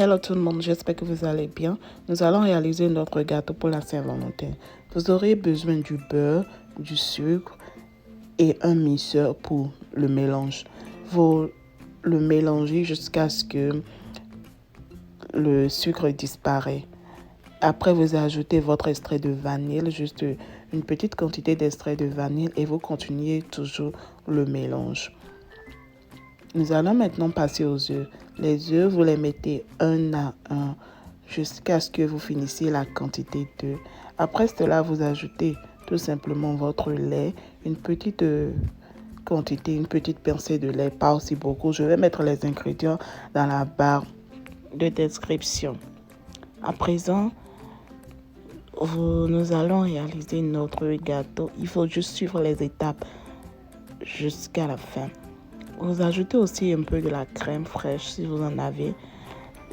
Hello tout le monde, j'espère que vous allez bien. Nous allons réaliser notre gâteau pour la Saint-Valentin. Vous aurez besoin du beurre, du sucre et un mixeur pour le mélange. Vous le mélangez jusqu'à ce que le sucre disparaisse. Après, vous ajoutez votre extrait de vanille, juste une petite quantité d'extrait de vanille et vous continuez toujours le mélange. Nous allons maintenant passer aux œufs. Les œufs, vous les mettez un à un jusqu'à ce que vous finissiez la quantité d'œufs. Après cela, vous ajoutez tout simplement votre lait, une petite quantité, une petite pincée de lait, pas aussi beaucoup. Je vais mettre les ingrédients dans la barre de description. À présent, nous allons réaliser notre gâteau. Il faut juste suivre les étapes jusqu'à la fin. Vous ajoutez aussi un peu de la crème fraîche si vous en avez.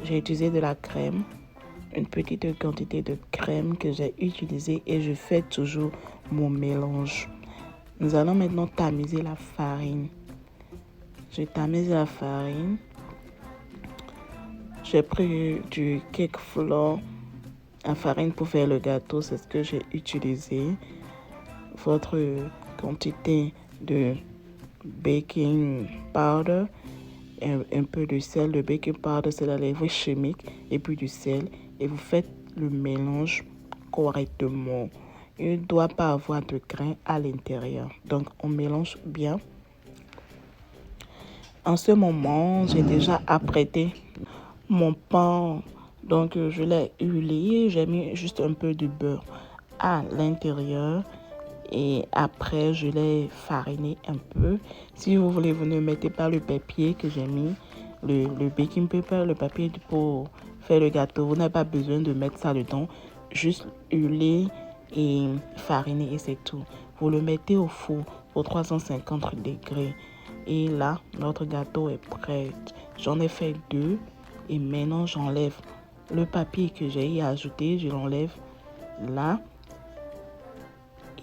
J'ai utilisé de la crème, une petite quantité de crème que j'ai utilisée et je fais toujours mon mélange. Nous allons maintenant tamiser la farine. Je tamise la farine. J'ai pris du cake flour, la farine pour faire le gâteau, c'est ce que j'ai utilisé. Votre quantité de baking powder, un peu de sel. Le baking powder, c'est la levure chimique et puis du sel. Et vous faites le mélange correctement. Il ne doit pas avoir de grains à l'intérieur. Donc, on mélange bien. En ce moment, j'ai déjà apprêté mon pain. Donc, je l'ai huilé. J'ai mis juste un peu de beurre à l'intérieur. Et après, je l'ai fariné un peu. Si vous voulez, vous ne mettez pas le papier que j'ai mis, le baking paper, le papier pour faire le gâteau. Vous n'avez pas besoin de mettre ça dedans. Juste huiler et fariner et c'est tout. Vous le mettez au four pour 350 degrés. Et là, notre gâteau est prêt. J'en ai fait 2 et maintenant j'enlève le papier que j'ai ajouté. Je l'enlève là.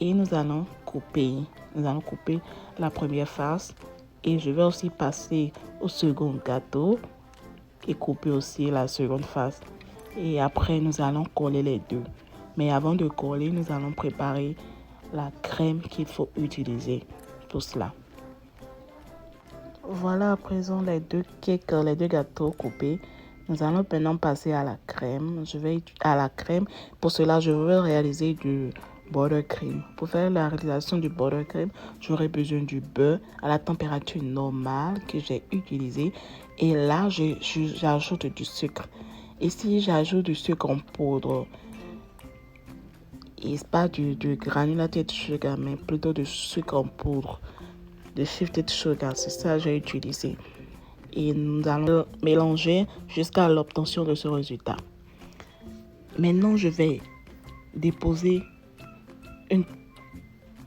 Et nous allons couper. Nous allons couper la première face. Et je vais aussi passer au second gâteau et couper aussi la seconde face. Et après, nous allons coller les deux. Mais avant de coller, nous allons préparer la crème qu'il faut utiliser pour cela. Voilà à présent les deux gâteaux coupés. Nous allons maintenant passer à la crème. Pour cela, je vais réaliser du buttercream. Pour faire la réalisation du buttercream, j'aurai besoin du beurre à la température normale que j'ai utilisé. Et là, j'ajoute du sucre. Ici, j'ajoute du sucre en poudre. Et pas du granulated sugar, mais plutôt du sucre en poudre. De shifted sugar, c'est ça que j'ai utilisé. Et nous allons mélanger jusqu'à l'obtention de ce résultat. Maintenant, je vais déposer une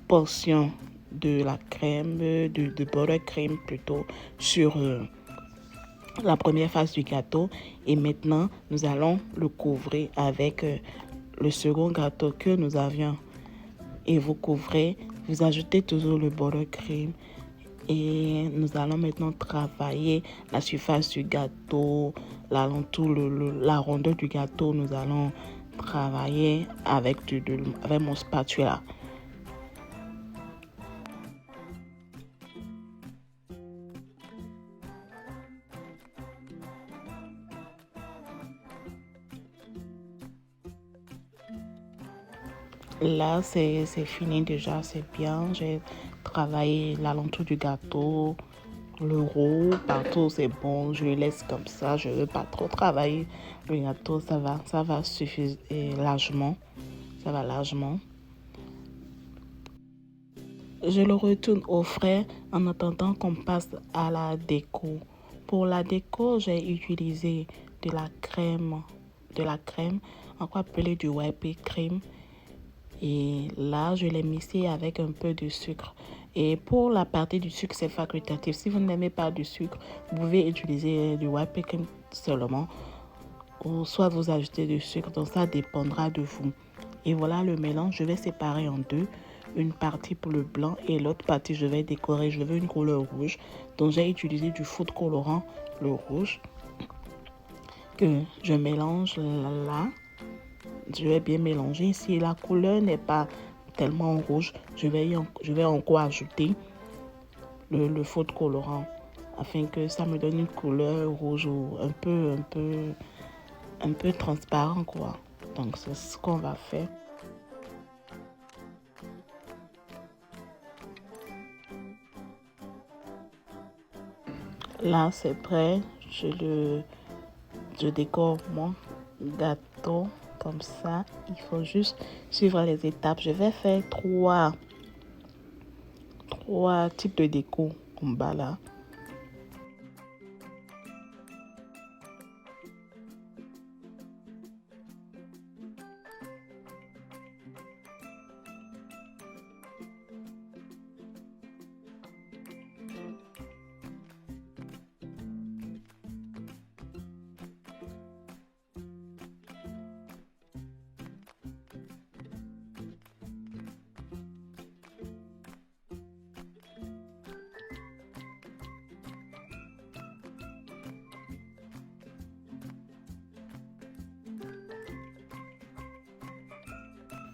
portion de la crème, de buttercream plutôt, sur la première face du gâteau. Et maintenant, nous allons le couvrir avec le second gâteau que nous avions. Et vous couvrez, vous ajoutez toujours le buttercream. Et nous allons maintenant travailler la surface du gâteau, l'alentour, la rondeur du gâteau. Nous allons travailler avec mon spatula. Là, c'est fini déjà, c'est bien. J'ai travaillé l'alentour du gâteau, le roux, partout c'est bon. Je le laisse comme ça. Je ne veux pas trop travailler le gâteau. Ça va suffire largement. Ça va largement. Je le retourne au frais en attendant qu'on passe à la déco. Pour la déco, j'ai utilisé de la crème, encore appelée du whipped cream. Et là, je l'ai mixé avec un peu de sucre. Et pour la partie du sucre, c'est facultatif. Si vous n'aimez pas du sucre, vous pouvez utiliser du whipped cream seulement. Ou soit vous ajoutez du sucre, donc ça dépendra de vous. Et voilà le mélange, je vais séparer en deux. Une partie pour le blanc et l'autre partie, je vais décorer. Je veux une couleur rouge. Donc, j'ai utilisé du food colorant, le rouge. que je mélange là. Je vais bien mélanger. Si la couleur n'est pas tellement rouge, je vais encore ajouter le faux colorant afin que ça me donne une couleur rouge ou un peu transparent quoi. Donc c'est ce qu'on va faire. Là c'est prêt. Je décore mon gâteau comme ça. Il faut juste suivre les étapes. Je vais faire trois types de déco en bas là.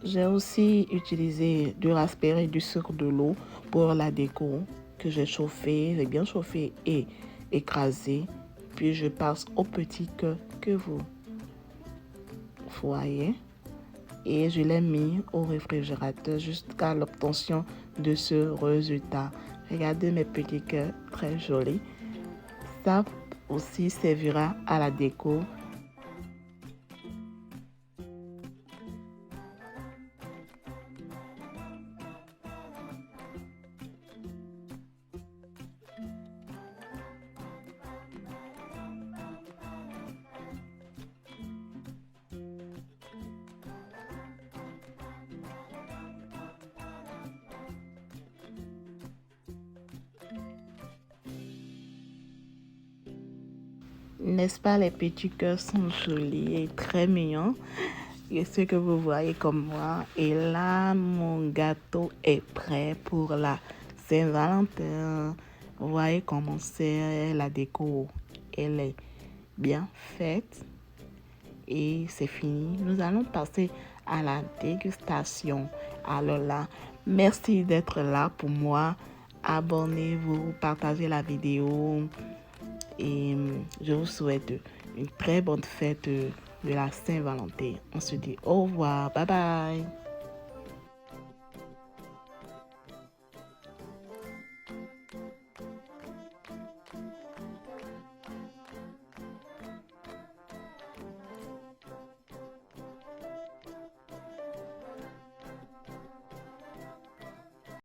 J'ai aussi utilisé du raspberry et du sucre de l'eau pour la déco que j'ai bien chauffé et écrasé. Puis je passe au petit cœur que vous voyez et je l'ai mis au réfrigérateur jusqu'à l'obtention de ce résultat. Regardez mes petits cœurs très jolis. Ça aussi servira à la déco. N'est-ce pas, les petits cœurs sont jolis et très mignons. Et ce que vous voyez comme moi. Et là, mon gâteau est prêt pour la Saint-Valentin. Vous voyez comment c'est la déco. Elle est bien faite. Et c'est fini. Nous allons passer à la dégustation. Alors là, merci d'être là pour moi. Abonnez-vous, partagez la vidéo. Et je vous souhaite une très bonne fête de la Saint-Valentin. On se dit au revoir. Bye bye.